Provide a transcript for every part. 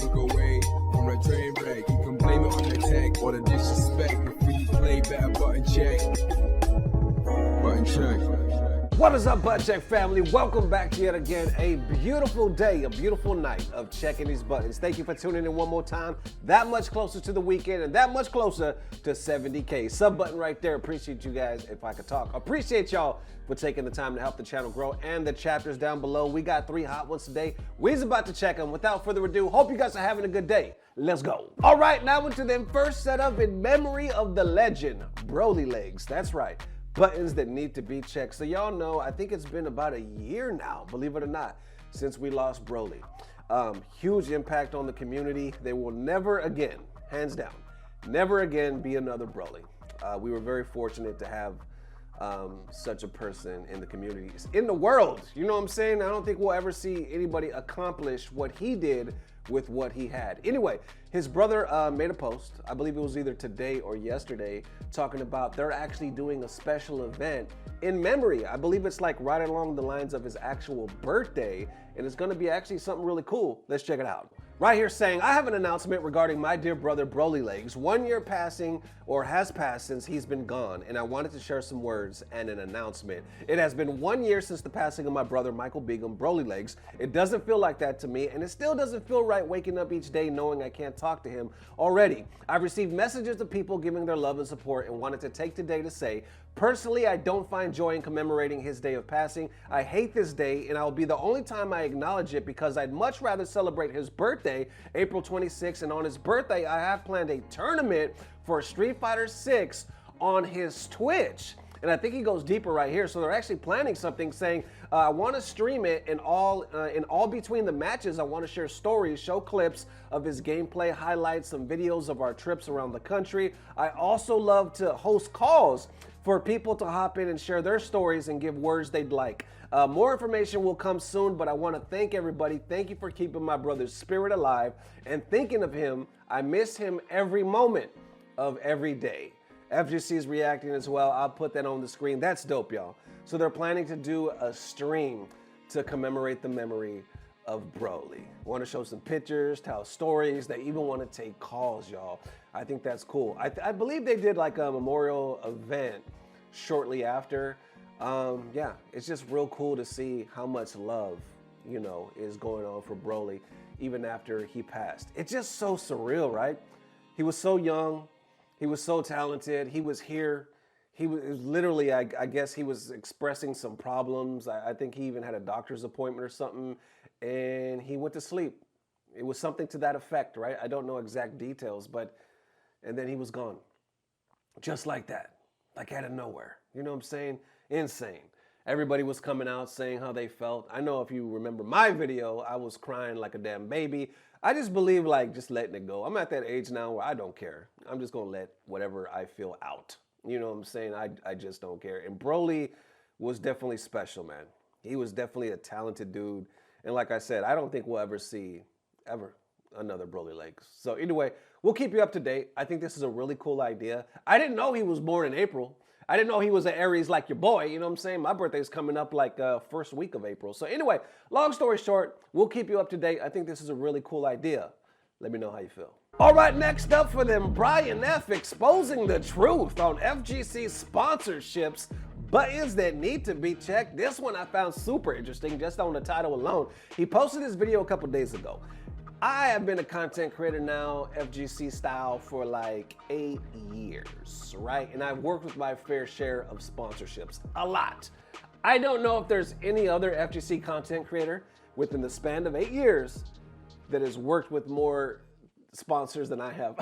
look away from the train wreck. You can blame it on the tech or the disrespect. Before you play, better button check. Button check. What is up, Button Check family? Welcome back to yet again a beautiful day, a beautiful night of checking these buttons. Thank you for tuning in one more time. That much closer to the weekend and that much closer to 70K. Sub button right there. Appreciate you guys, if I could talk. Appreciate y'all for taking the time to help the channel grow, and the chapters down below. We got 3 hot ones today. We's about to check them. Without further ado, hope you guys are having a good day. Let's go. All right, now into them first setup in memory of the legend, Broly Legs. That's right. Buttons that need to be checked. So y'all know, I think it's been about a year now, believe it or not, since we lost Broly. Huge impact on the community. They will never again, hands down, never again be another Broly. We were very fortunate to have such a person in the community, in the world. You know what I'm saying? I don't think we'll ever see anybody accomplish what he did with what he had. Anyway, his brother made a post, I believe it was either today or yesterday, talking about they're actually doing a special event in memory. I believe it's like right along the lines of his actual birthday, and it's gonna be actually something really cool. Let's check it out. Right here saying, I have an announcement regarding my dear brother Broly Legs. 1 year passing or has passed since he's been gone, and I wanted to share some words and an announcement. It has been 1 year since the passing of my brother Michael Begum, Broly Legs. It doesn't feel like that to me, and it still doesn't feel right waking up each day knowing I can't talk to him already. I've received messages of people giving their love and support and wanted to take today to say, personally, I don't find joy in commemorating his day of passing. I hate this day, and I'll be the only time I acknowledge it because I'd much rather celebrate his birthday, April 26th, and on his birthday, I have planned a tournament for Street Fighter 6 on his Twitch. And I think he goes deeper right here. So they're actually planning something, saying, I want to stream it, and all between the matches, I want to share stories, show clips of his gameplay, highlight some videos of our trips around the country. I also love to host calls for people to hop in and share their stories and give words they'd like. More information will come soon, but I want to thank everybody. Thank you for keeping my brother's spirit alive and thinking of him. I miss him every moment of every day. FGC is reacting as well. I'll put that on the screen. That's dope, y'all. So they're planning to do a stream to commemorate the memory of Broly. Want to show some pictures, tell stories. They even want to take calls, y'all. I think that's cool. I believe they did like a memorial event shortly after. Yeah, it's just real cool to see how much love, you know, is going on for Broly even after he passed. It's just so surreal, right? He was so young. He was so talented. He was here. He was literally, I guess he was expressing some problems. I think he even had a doctor's appointment or something, and he went to sleep. It was something to that effect, right? I don't know exact details, but, and then he was gone. Just like that, like out of nowhere. You know what I'm saying? Insane. Everybody was coming out saying how they felt. I know if you remember my video, I was crying like a damn baby. I just believe like just letting it go. I'm at that age now where I don't care. I'm just gonna let whatever I feel out. You know what I'm saying? I just don't care. And Broly was definitely special, man. He was definitely a talented dude. And like I said, I don't think we'll ever see another Broly Legs. So anyway, we'll keep you up to date. I think this is a really cool idea. I didn't know he was born in April. I didn't know he was an Aries like your boy, you know what I'm saying? My birthday's coming up like first week of April. So anyway, long story short, we'll keep you up to date. I think this is a really cool idea. Let me know how you feel. All right, next up for them, Brian F. exposing the truth on FGC sponsorships, buttons that need to be checked. This one I found super interesting just on the title alone. He posted this video a couple days ago. I have been a content creator now, FGC style, for like 8 years, right? And I've worked with my fair share of sponsorships, a lot. I don't know if there's any other FGC content creator within the span of 8 years that has worked with more sponsors than I have.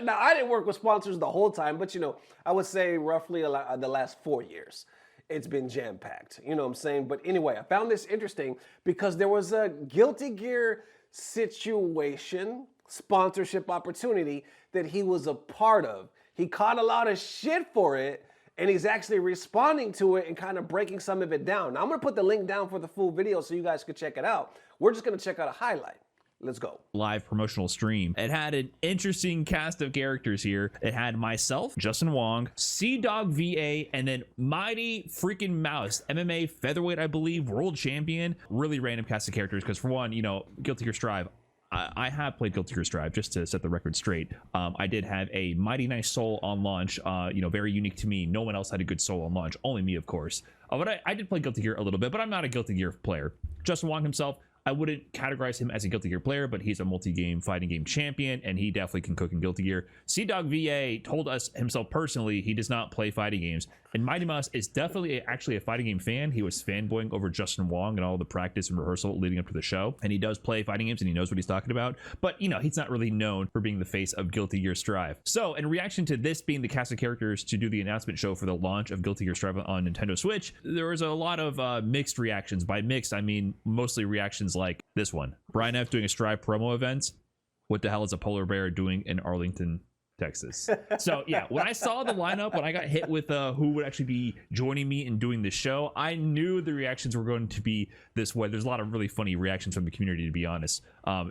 Now, I didn't work with sponsors the whole time, but you know, I would say roughly the last 4 years. It's been jam-packed, you know what I'm saying? But anyway, I found this interesting because there was a Guilty Gear situation, sponsorship opportunity that he was a part of. He caught a lot of shit for it, and he's actually responding to it and kind of breaking some of it down. Now, I'm gonna put the link down for the full video so you guys can check it out. We're just gonna check out a highlight. Let's go. Live promotional stream. It had an interesting cast of characters here. It had myself, Justin Wong, Sea-Dog VA, and then Mighty Freaking Mouse, MMA featherweight, I believe, world champion. Really random cast of characters because for one, you know, Guilty Gear Strive, I have played Guilty Gear Strive, just to set the record straight. I did have a mighty nice soul on launch, very unique to me. No one else had a good soul on launch, only me, of course. But I did play Guilty Gear a little bit, but I'm not a Guilty Gear player. Justin Wong himself, I wouldn't categorize him as a Guilty Gear player, but he's a multi-game fighting game champion, and he definitely can cook in Guilty Gear. Dog VA told us himself personally he does not play fighting games, and Mighty Mouse is definitely actually a fighting game fan. He was fanboying over Justin Wong and all the practice and rehearsal leading up to the show, and he does play fighting games, and he knows what he's talking about, but, he's not really known for being the face of Guilty Gear Strive. So, in reaction to this being the cast of characters to do the announcement show for the launch of Guilty Gear Strive on Nintendo Switch, there was a lot of mixed reactions. By mixed, I mean mostly reactions like this one. Brian F. doing a Strive promo event. What the hell is a polar bear doing in Arlington, Texas? So yeah, when I saw the lineup, when I got hit with who would actually be joining me in doing this show, I knew the reactions were going to be this way. There's a lot of really funny reactions from the community, to be honest.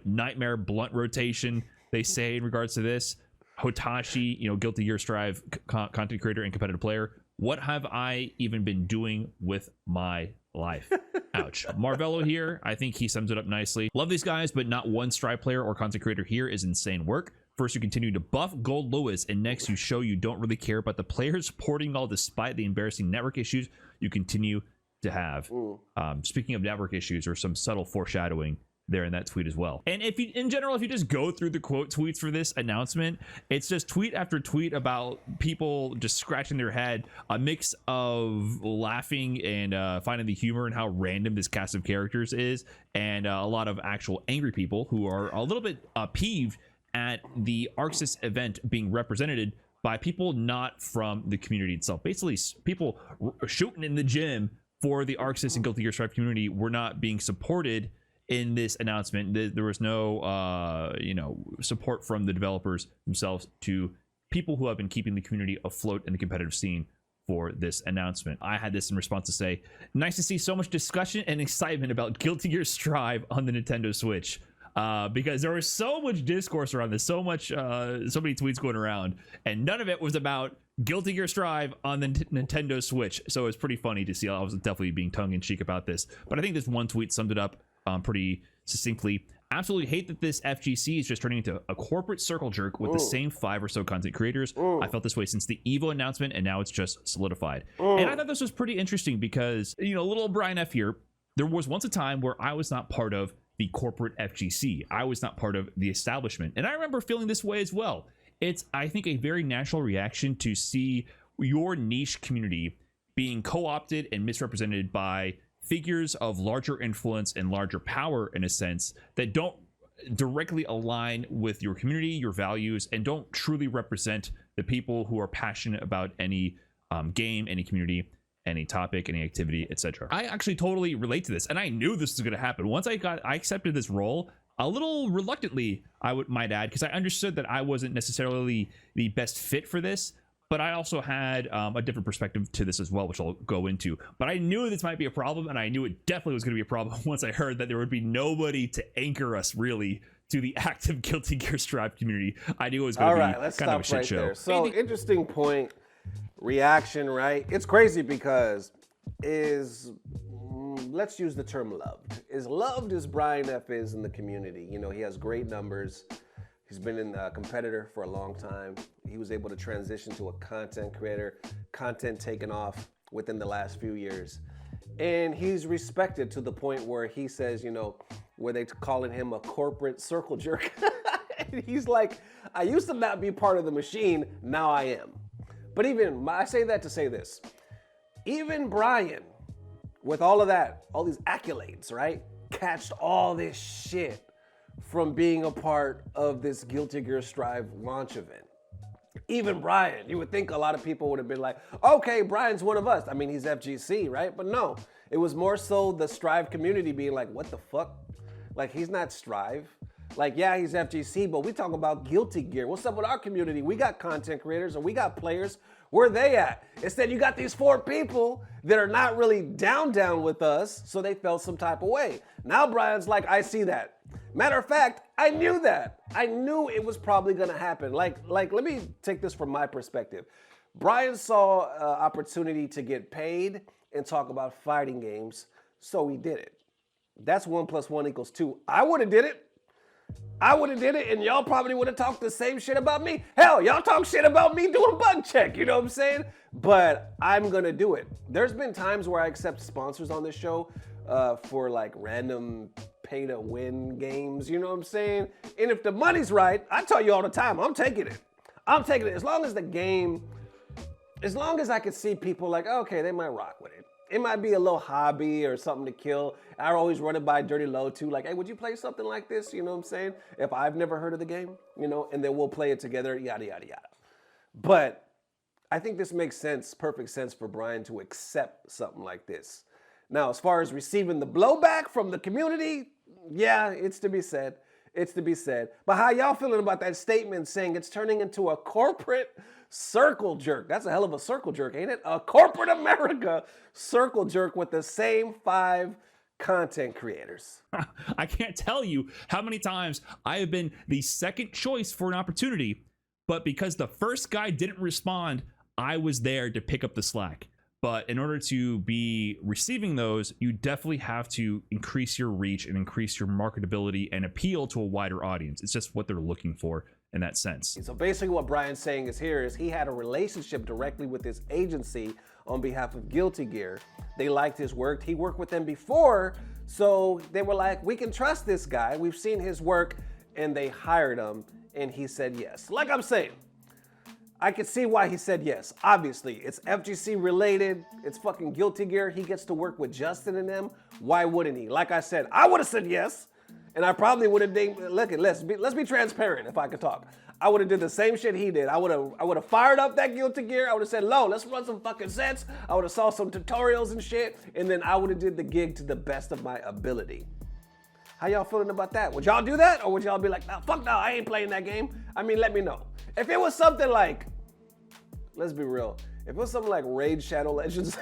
Nightmare blunt rotation, they say in regards to this. Hotashi, Guilty Gear Strive content creator and competitive player. What have I even been doing with my life? Ouch. Marvello here, I think he sums it up nicely. Love these guys, but not one Strive player or content creator here is insane work. First, you continue to buff Gold Lewis, and next you show you don't really care about the players supporting all despite the embarrassing network issues you continue to have. Speaking of network issues, or some subtle foreshadowing there in that tweet as well. And if you, in general, if you just go through the quote tweets for this announcement, it's just tweet after tweet about people just scratching their head, a mix of laughing and finding the humor in how random this cast of characters is, and a lot of actual angry people who are a little bit peeved at the ArcSys event being represented by people not from the community itself. Basically, people shooting in the gym for the ArcSys and Guilty Gear Strive community were not being supported in this announcement. There was no support from the developers themselves to people who have been keeping the community afloat in the competitive scene for this announcement. I had this in response to say, nice to see so much discussion and excitement about Guilty Gear Strive on the Nintendo Switch. Because there was so much discourse around this, so many tweets going around, and none of it was about Guilty Gear Strive on the Nintendo Switch. So it was pretty funny to see. I was definitely being tongue-in-cheek about this, but I think this one tweet summed it up pretty succinctly. Absolutely hate that this FGC is just turning into a corporate circle jerk with the same 5 or so content creators. I felt this way since the EVO announcement, and now it's just solidified. And I thought this was pretty interesting because, little Brian F here, there was once a time where I was not part of the corporate FGC. I was not part of the establishment. And I remember feeling this way as well. It's, I think, a very natural reaction to see your niche community being co-opted and misrepresented by figures of larger influence and larger power, in a sense, that don't directly align with your community, your values, and don't truly represent the people who are passionate about any game, any community, any topic, any activity, etc. I actually totally relate to this, and I knew this was going to happen. Once I accepted this role, a little reluctantly, might add, because I understood that I wasn't necessarily the best fit for this, but I also had a different perspective to this as well, which I'll go into. But I knew this might be a problem, and I knew it definitely was going to be a problem once I heard that there would be nobody to anchor us, really, to the active Guilty Gear Strive community. I knew it was going to be kind of a shit show. There. So, interesting point. Reaction, right? It's crazy because let's use the term loved. Is loved as Brian F is in the community. He has great numbers. He's been a competitor for a long time. He was able to transition to a content creator, content taken off within the last few years. And he's respected to the point where he says, where they calling him a corporate circle jerk. He's like, I used to not be part of the machine, now I am. But I say that to say this, even Brian, with all of that, all these accolades, right, catched all this shit from being a part of this Guilty Gear Strive launch event. Even Brian, you would think a lot of people would have been like, okay, Brian's one of us. I mean, he's FGC, right? But no, it was more so the Strive community being like, what the fuck? Like, he's not Strive. Like, yeah, he's FGC, but we talk about Guilty Gear. What's up with our community? We got content creators and we got players. Where are they at? Instead, you got these 4 people that are not really down with us, so they felt some type of way. Now Brian's like, I see that. Matter of fact, I knew that. I knew it was probably gonna happen. Like, let me take this from my perspective. Brian saw an opportunity to get paid and talk about fighting games, so he did it. That's 1 + 1 = 2. I would have did it. I would have did it and y'all probably would have talked the same shit about me. Hell, y'all talk shit about me doing bug check, you know what I'm saying? But I'm gonna do it. There's been times where I accept sponsors on this show for like random pay to win games, you know what I'm saying? And if the money's right, I tell you all the time, I'm taking it. I'm taking it as long as the game, as long as I can see people like, okay, they might rock with it. It might be a little hobby or something to kill. I always run it by Dirty Low too. Like, hey, would you play something like this? You know what I'm saying? If I've never heard of the game, you know, and then we'll play it together, yada, yada, yada. But I think this makes sense, perfect sense for Brian to accept something like this. Now, as far as receiving the blowback from the community, yeah, it's to be said. It's to be said. But how y'all feeling about that statement saying it's turning into a corporate circle jerk? That's a hell of a circle jerk, ain't it? A corporate America circle jerk with the same 5 content creators. I can't tell you how many times I have been the second choice for an opportunity, but because the first guy didn't respond, I was there to pick up the slack. But in order to be receiving those, you definitely have to increase your reach and increase your marketability and appeal to a wider audience. It's just what they're looking for in that sense. So basically what Brian's saying is here is he had a relationship directly with his agency on behalf of Guilty Gear. They liked his work. He worked with them before, so they were like, we can trust this guy. We've seen his work, and they hired him, and he said yes. Like I'm saying, I can see why he said yes. Obviously, it's FGC related. It's fucking Guilty Gear. He gets to work with Justin and them. Why wouldn't he? Like I said, I would have said yes, and I probably would have. Look, let's be transparent. If I could talk, I would have did the same shit he did. I would have fired up that Guilty Gear. I would have said, "Lo, let's run some fucking sets." I would have saw some tutorials and shit, and then I would have did the gig to the best of my ability. How y'all feeling about that? Would y'all do that, or would y'all be like, "Nah, fuck no, I ain't playing that game"? I mean, let me know. If it was something like, let's be real, if it was something like Raid Shadow Legends,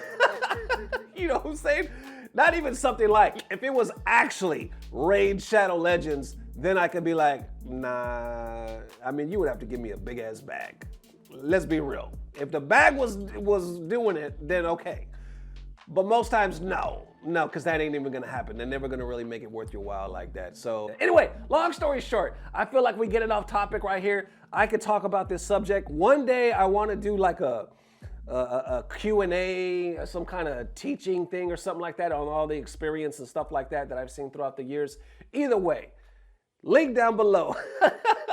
you know what I'm saying? Not even something like, if it was actually Raid Shadow Legends, then I could be like, nah, I mean, you would have to give me a big ass bag. Let's be real. If the bag was doing it, then okay. But most times, no, because that ain't even gonna happen. They're never gonna really make it worth your while like that. So anyway, long story short, I feel like we get it off topic right here. I could talk about this subject. One day I wanna do like a Q&A, some kind of teaching thing or something like that on all the experience and stuff like that I've seen throughout the years. Either way, link down below.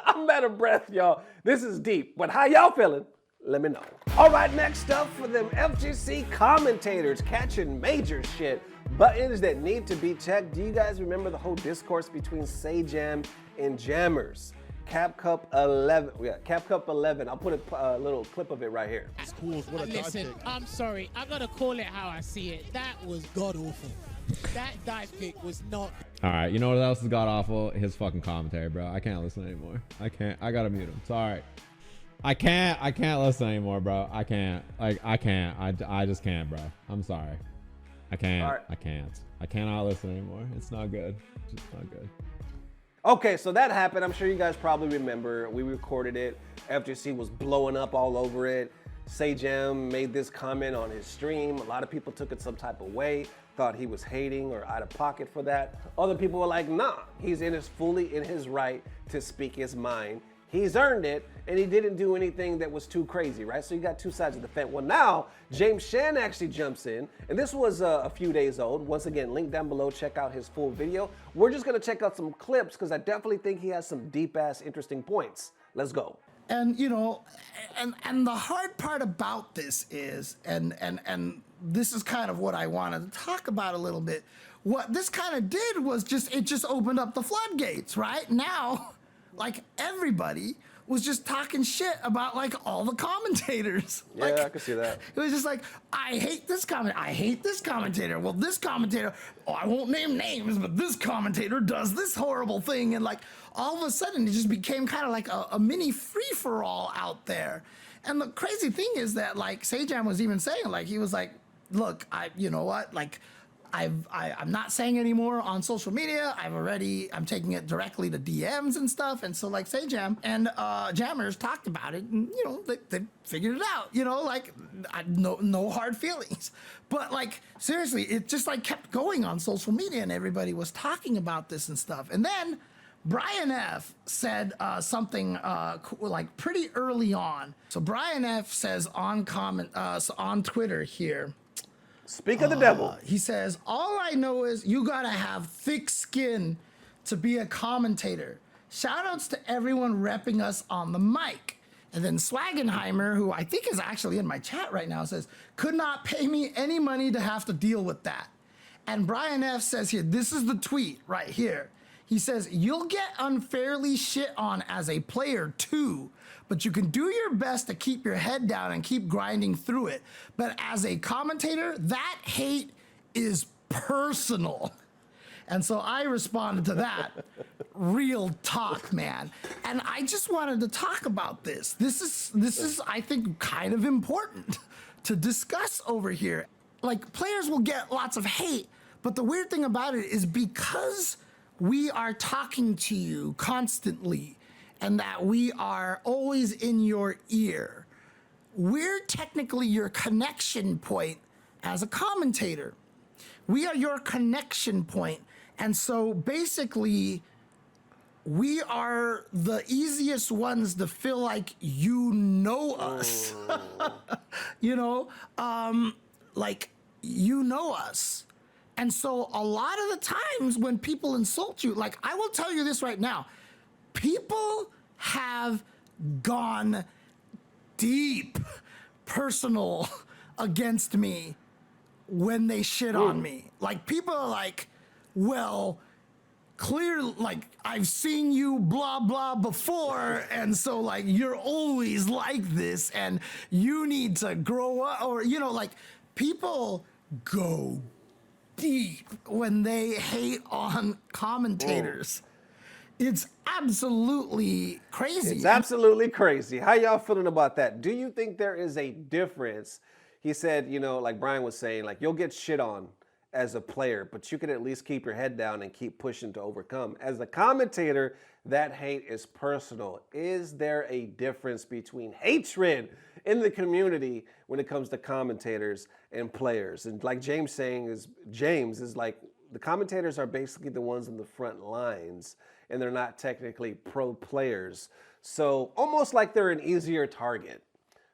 I'm out of breath, y'all. This is deep, but how y'all feeling? Let me know. All right, next up for them FGC commentators catching major shit. Buttons that need to be checked. Do you guys remember the whole discourse between Jam and Jammers? Capcom 11. Yeah, Capcom 11. I'll put a little clip of it right here. Listen, I'm sorry. I gotta call it how I see it. That was god awful. That dive kick was not. All right, you know what else is god awful? His fucking commentary, bro. I can't listen anymore. I can't. I gotta mute him. Sorry. I can't listen anymore, bro. I can't. Like, I can't. I just can't, bro. I'm sorry. I can't. Right. I can't. I cannot listen anymore. It's not good. It's just not good. Okay, so that happened. I'm sure you guys probably remember. We recorded it. FGC was blowing up all over it. Jam made this comment on his stream. A lot of people took it some type of way, thought he was hating or out of pocket for that. Other people were like, nah, he's fully in his right to speak his mind. He's earned it, and he didn't do anything that was too crazy, right? So you got two sides of the fence. Well, now, James Shan actually jumps in, and this was a few days old. Once again, link down below, check out his full video. We're just gonna check out some clips, because I definitely think he has some deep-ass, interesting points. Let's go. And, you know, and the hard part about this is, and this is kind of what I wanted to talk about a little bit. What this kind of did was it just opened up the floodgates, right? Now, like, everybody was just talking shit about, like, all the commentators. Yeah, like, I can see that. It was just like, I hate this commentator. I hate this commentator. Well, this commentator, I won't name names, but this commentator does this horrible thing. And, like, all of a sudden, it just became kind of like a mini free-for-all out there. And the crazy thing is that, like, Jam was even saying, like, he was like, look, you know what, like, I'm not saying anymore on social media. I'm taking it directly to DMs and stuff. And so, like, Jam and Jammers talked about it, and, you know, they figured it out, you know, like, no hard feelings. But, like, seriously, it just, like, kept going on social media, and everybody was talking about this and stuff. And then Brian F said something like pretty early on. So Brian F says on Twitter here. Speak of the devil. He says, all I know is you gotta have thick skin to be a commentator. Shout outs to everyone repping us on the mic. And then Swagenheimer, who I think is actually in my chat right now, says, could not pay me any money to have to deal with that. And Brian F says here, this is the tweet right here. He says, you'll get unfairly shit on as a player too, but you can do your best to keep your head down and keep grinding through it. But as a commentator, that hate is personal. And so I responded to that. Real talk, man. And I just wanted to talk about this. This is, I think, kind of important to discuss over here. Like, players will get lots of hate, but the weird thing about it is because we are talking to you constantly and that we are always in your ear, we're technically your connection point as a commentator. We are your connection point. And so basically, we are the easiest ones to feel like you know us. You know, like you know us. And so a lot of the times when people insult you, like I will tell you this right now, people have gone deep personal against me when they shit on me. Like people are like, well, clear, like I've seen you blah blah before, and so like you're always like this and you need to grow up, or you know, like people go deep when they hate on commentators. It's absolutely crazy. It's absolutely crazy. How y'all feeling about that? Do you think there is a difference? He said, you know, like Brian was saying, like you'll get shit on as a player, but you can at least keep your head down and keep pushing to overcome. As a commentator, that hate is personal. Is there a difference between hatred in the community when it comes to commentators and players? And like James is like, the commentators are basically the ones in the front lines, and they're not technically pro players. So almost like they're an easier target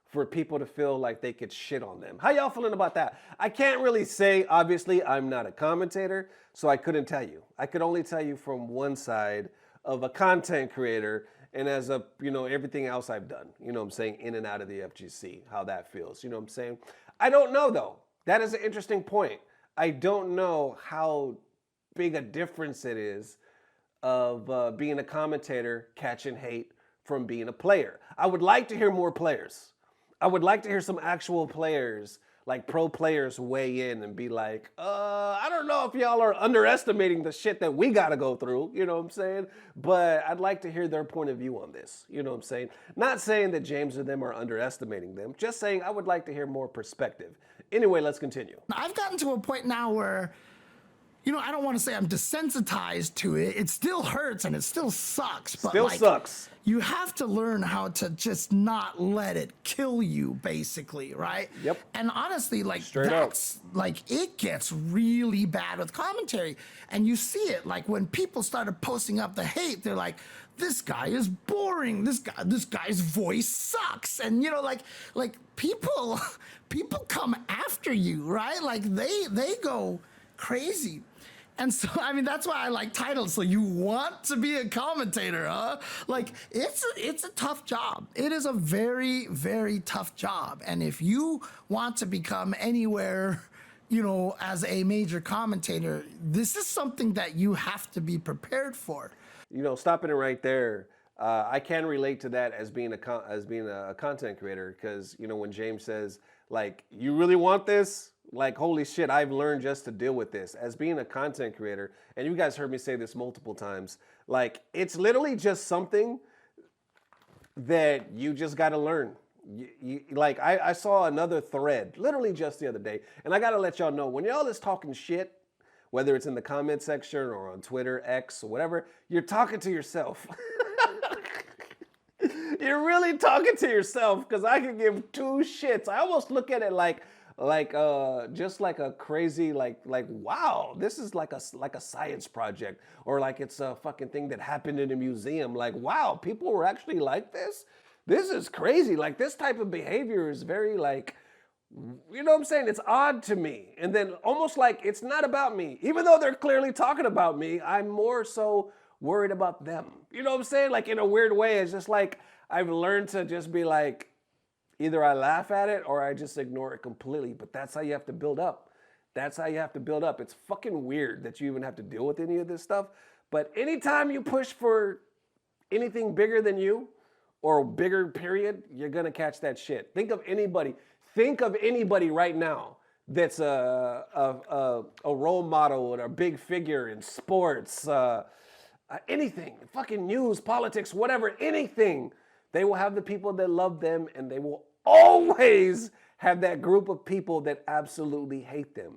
for people to feel like they could shit on them. How y'all feeling about that? I can't really say, obviously, I'm not a commentator, so I couldn't tell you. I could only tell you from one side of a content creator and as a, you know, everything else I've done, you know what I'm saying, in and out of the FGC, how that feels, you know what I'm saying? I don't know though. That is an interesting point. I don't know how big a difference it is of being a commentator catching hate from being a player. I would like to hear more players. I would like to hear some actual players, like pro players, weigh in and be like, I don't know if y'all are underestimating the shit that we gotta go through, you know what I'm saying? But I'd like to hear their point of view on this, you know what I'm saying? Not saying that James or them are underestimating them, just saying I would like to hear more perspective. Anyway, let's continue. I've gotten to a point now where, you know, I don't want to say I'm desensitized to it. It still hurts and it still sucks. But Still like, sucks. You have to learn how to just not let it kill you, basically, right? Yep. And honestly, like Straight that's like it gets really bad with commentary, and you see it like when people started posting up the hate. They're like, "This guy is boring. This guy's voice sucks," and you know, like people come after you, right? Like they go crazy. And so, I mean, that's why I like titles. So you want to be a commentator, huh? Like, it's a tough job. It is a very, very tough job. And if you want to become anywhere, you know, as a major commentator, this is something that you have to be prepared for. You know, stopping it right there, I can relate to that as being a content creator, because, you know, when James says, like, you really want this? Like, holy shit, I've learned just to deal with this. As being a content creator, and you guys heard me say this multiple times, like, it's literally just something that you just got to learn. Like, I saw another thread, literally just the other day, and I got to let y'all know, when y'all is talking shit, whether it's in the comment section or on Twitter, X, or whatever, you're talking to yourself. You're really talking to yourself, because I can give two shits. I almost look at it like, just like a crazy, like wow, this is like a science project, or like it's a fucking thing that happened in a museum. Like, wow, people were actually like this. This is crazy. Like, this type of behavior is very like, you know what I'm saying? It's odd to me. And then almost like it's not about me. Even though they're clearly talking about me, I'm more so worried about them. You know what I'm saying? Like, in a weird way, it's just like I've learned to just be like, either I laugh at it or I just ignore it completely. But that's how you have to build up. That's how you have to build up. It's fucking weird that you even have to deal with any of this stuff. But anytime you push for anything bigger than you or bigger period, you're going to catch that shit. Think of anybody right now that's a role model or a big figure in sports, anything, fucking news, politics, whatever, anything. They will have the people that love them, and they will always have that group of people that absolutely hate them.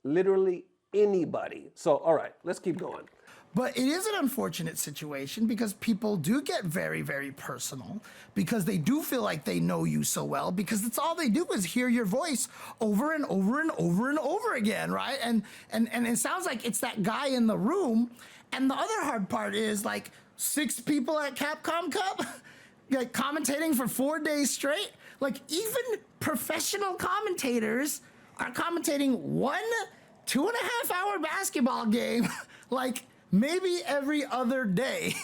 Literally anybody. So, all right, let's keep going. But it is an unfortunate situation because people do get very, very personal because they do feel like they know you so well because it's all they do is hear your voice over and over and over and over again, right? And it sounds like it's that guy in the room. And the other hard part is like 6 people at Capcom Cup like commentating for 4 days straight. Like, even professional commentators are commentating 1 2.5 hour basketball game like maybe every other day.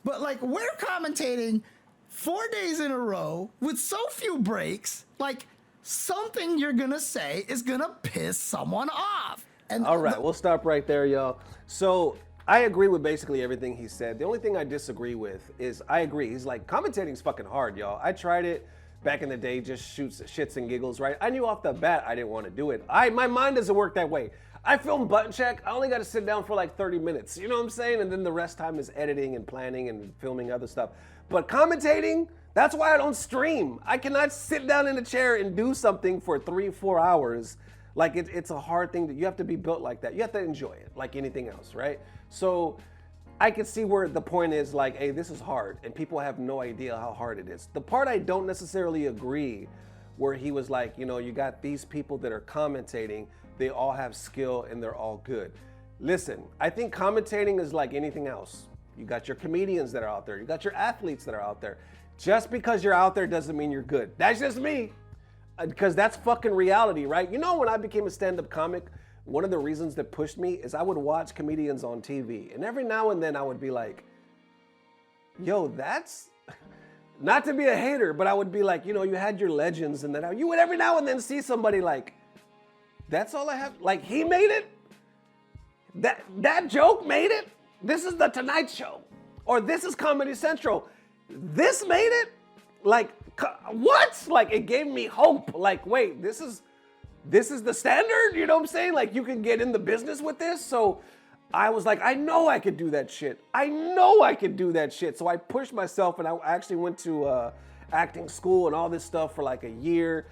But like, we're commentating 4 days in a row with so few breaks, like something you're gonna say is gonna piss someone off. And all right, we'll stop right there, y'all. So I agree with basically everything he said. The only thing I disagree with is I agree. He's like, commentating's fucking hard, y'all. I tried it back in the day, just shits and giggles, right? I knew off the bat I didn't want to do it. My mind doesn't work that way. I film button check. I only got to sit down for like 30 minutes. You know what I'm saying? And then the rest time is editing and planning and filming other stuff. But commentating, that's why I don't stream. I cannot sit down in a chair and do something for 3-4 hours. Like, it's a hard thing that you have to be built like that. You have to enjoy it like anything else, right? So I can see where the point is like, hey, this is hard. And people have no idea how hard it is. The part I don't necessarily agree where he was like, you know, you got these people that are commentating, they all have skill and they're all good. Listen, I think commentating is like anything else. You got your comedians that are out there. You got your athletes that are out there. Just because you're out there doesn't mean you're good. That's just me. Because that's fucking reality, right? You know, when I became a stand-up comic, one of the reasons that pushed me is I would watch comedians on TV. And every now and then I would be like, yo, that's... Not to be a hater, but I would be like, you know, you had your legends, and then you would every now and then see somebody like, that's all I have. Like, he made it? That joke made it? This is the Tonight Show. Or this is Comedy Central. This made it? Like, what? Like, it gave me hope. Like, wait, this is the standard? You know what I'm saying? Like, you can get in the business with this? So I was like, I know I could do that shit. I know I could do that shit. So I pushed myself, and I actually went to acting school and all this stuff for like a year.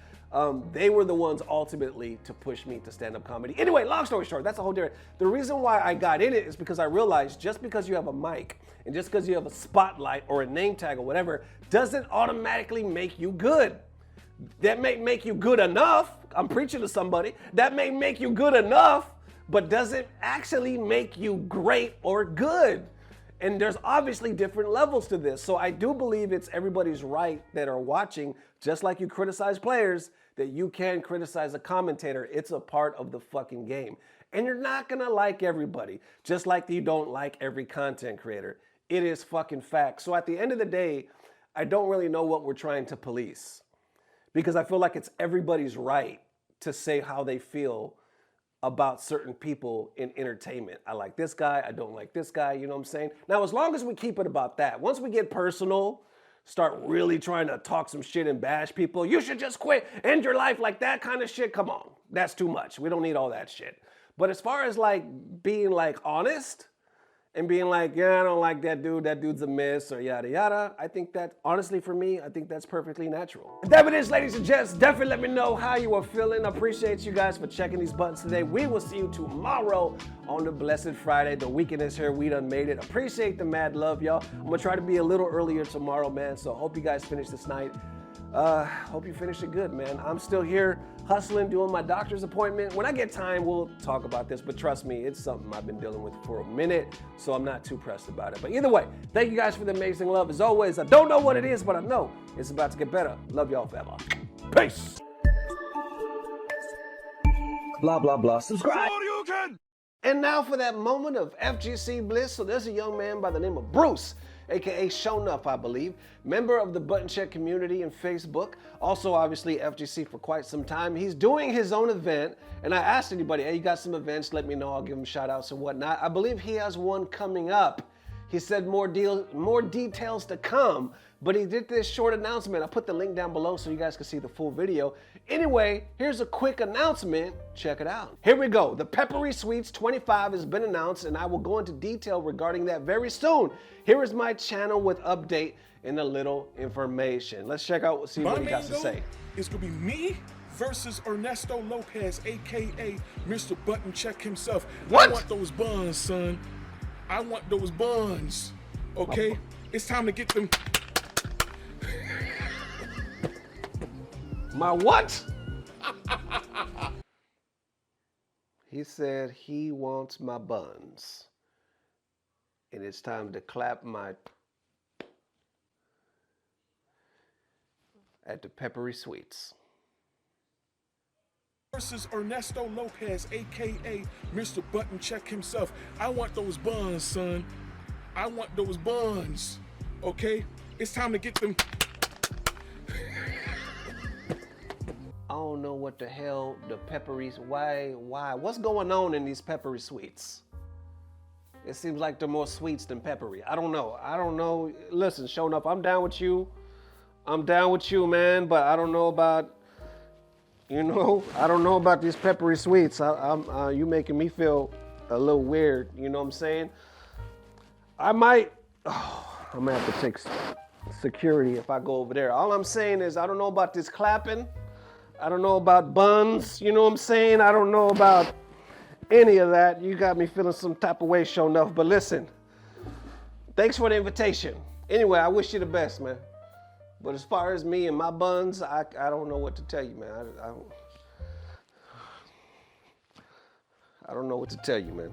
They were the ones ultimately to push me to stand-up comedy. Anyway, long story short, that's a whole different. The reason why I got in it is because I realized just because you have a mic and just because you have a spotlight or a name tag or whatever doesn't automatically make you good. That may make you good enough. I'm preaching to somebody. That may make you good enough, but doesn't actually make you great or good. And there's obviously different levels to this. So I do believe it's everybody's right that are watching, just like you criticize players, that you can criticize a commentator. It's a part of the fucking game. And you're not gonna like everybody, just like you don't like every content creator. It is fucking fact. So at the end of the day, I don't really know what we're trying to police, because I feel like it's everybody's right to say how they feel about certain people in entertainment. I like this guy, I don't like this guy, you know what I'm saying? Now, as long as we keep it about that, once we get personal, start really trying to talk some shit and bash people, you should just quit, end your life, like that kind of shit, come on. That's too much. We don't need all that shit. But as far as like being like honest and being like, yeah, I don't like that dude's a miss, or yada yada, I think that, honestly for me, I think that's perfectly natural. That it is, ladies and gents. Definitely let me know how you are feeling. I appreciate you guys for checking these buttons today. We will see you tomorrow on the Blessed Friday. The weekend is here. We done made it. Appreciate the mad love, y'all. I'm gonna try to be a little earlier tomorrow, man, so hope you guys finish this night Hope you finished it good, man. I'm still here hustling, doing my doctor's appointment. When I get time, we'll talk about this, but trust me, it's something I've been dealing with for a minute, so I'm not too pressed about it. But either way, thank you guys for the amazing love. As always, I don't know what it is, but I know it's about to get better. Love y'all forever. Peace. Blah, blah, blah. Subscribe. And now for that moment of FGC bliss. So there's a young man by the name of Bruce, aka Shonuff, I believe, member of the Button Check community in Facebook, also obviously FGC for quite some time. He's doing his own event, and I asked anybody, hey, you got some events, let me know, I'll give him shout outs and whatnot. I believe he has one coming up. He said more details to come, but he did this short announcement. I put the link down below so you guys can see the full video. Anyway, here's a quick announcement. Check it out. Here we go. The Peppery Sweets 25 has been announced, and I will go into detail regarding that very soon. Here is my channel with update and a little information. Let's check out, see what he got to say. It's gonna be me versus Ernesto Lopez, aka Mr. Button Check himself. What? I want those buns, son. I want those buns. Okay? It's time to get them. My what? He said he wants my buns. And it's time to clap my at the Peppery Sweets. Versus Ernesto Lopez, aka Mr. Button Check himself. I want those buns, son. I want those buns. Okay? It's time to get them. I don't know what the hell the Peppery, why? What's going on in these Peppery Sweets? It seems like they're more sweets than peppery. I don't know. Listen, Shonuff, I'm down with you. I'm down with you, man, but I don't know about, I don't know about these Peppery Sweets. You making me feel a little weird, you know what I'm saying? I'm gonna have to take security if I go over there. All I'm saying is I don't know about this clapping. I don't know about buns, you know what I'm saying? I don't know about any of that. You got me feeling some type of way, Shonuff. But listen, thanks for the invitation. Anyway, I wish you the best, man. But as far as me and my buns, I don't know what to tell you, man. I don't know what to tell you, man.